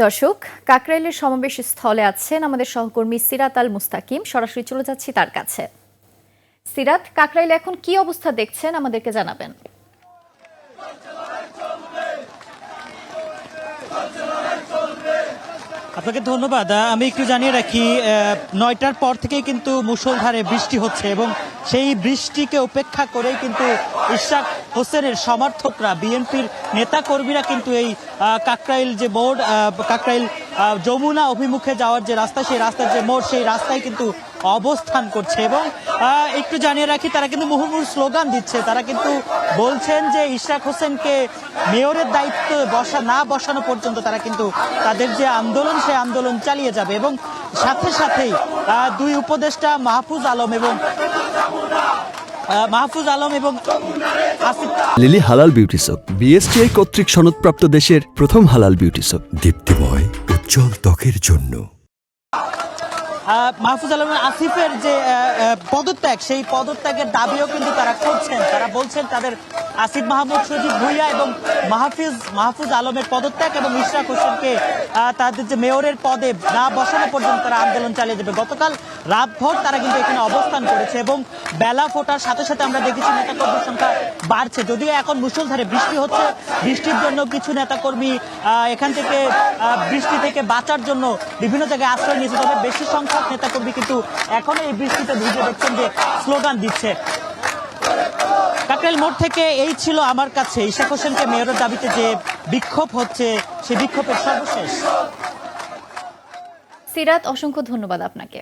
দর্শক, কাকরাইলের সমাবেশ স্থলে আছেন আমাদের সহকর্মী সিরাত আল মুস্তাকিম। সরাসরি চলে যাচ্ছি তার কাছে। সিরাত, কাকরাইলে এখন কি অবস্থা দেখছেন আমাদেরকে জানাবেন। আপনাকে ধন্যবাদ। আমি একটু জানিয়ে রাখি, ৯টার পর থেকেই কিন্তু মুষলধারে বৃষ্টি হচ্ছে এবং সেই বৃষ্টিকে উপেক্ষা করেই কিন্তু ইশরাক হোসেনের সমর্থকরা, বিএনপির নেতাকর্মীরা কিন্তু এই কাকরাইল যে মোড়, কাকরাইল যমুনা অভিমুখে যাওয়ার যে রাস্তা, সেই রাস্তার যে মোড়, সেই রাস্তায় কিন্তু অবস্থান করছে এবং একটু জানিয়ে রাখি, তারা কিন্তু মুহুর্মুহু স্লোগান দিচ্ছে। তারা কিন্তু বলছেন যে ইশরাক হোসেনকে মেয়রের দায়িত্ব বসানো পর্যন্ত তারা কিন্তু তাদের যে আন্দোলন, সেই আন্দোলন চালিয়ে যাবে এবং সাথে সাথেই দুই উপদেষ্টা মাহফুজ আলম এবং আসিফ লিলি হালাল বিউটি সোপ, বিএসটিআই কর্তৃক সনদপ্রাপ্ত দেশের প্রথম হালাল বিউটি সোপ, দীপ্তিময় উজ্জ্বল ত্বকের জন্য। মাহফুজ আলম আসিফের যে পদত্যাগ, সেই পদত্যাগের দাবিও কিন্তু তারা করছেন। তারা বলছেন তাদের আসিফ মাহমুদ সজীব ভুইয়া এবং মাহফুজ আলমের পদত্যাগ এবং ইশরাক হোসেনকে তাদের যে মেয়রের পদে না বসানো পর্যন্ত তারা আন্দোলন চালিয়ে যাবে। গতকাল রাতভর তারা কিন্তু এখানে অবস্থান করেছে এবং বেলা ফোটার সাথে সাথে আমরা দেখেছি নেতাকর্মীর সংখ্যা বাড়ছে। যদিও এখন মুষলধারে বৃষ্টি হচ্ছে, বৃষ্টির জন্য কিছু নেতাকর্মী এখান থেকে বৃষ্টি থেকে বাঁচার জন্য বিভিন্ন জায়গায় আশ্রয় নিয়েছে, তবে বেশি সংখ্যক নেতাকর্মী কিন্তু এখনো এই বৃষ্টিতে ভিজে দেখছেন যে স্লোগান দিচ্ছে। কাকরাইল মোড় থেকে এই ছিল আমার কাছে ইশরাক হোসেনকে মেয়রের দাবিতে যে বিক্ষোভ হচ্ছে, সেই বিক্ষোভের সর্বশেষ। সিরাত, অসংখ্য ধন্যবাদ আপনাকে।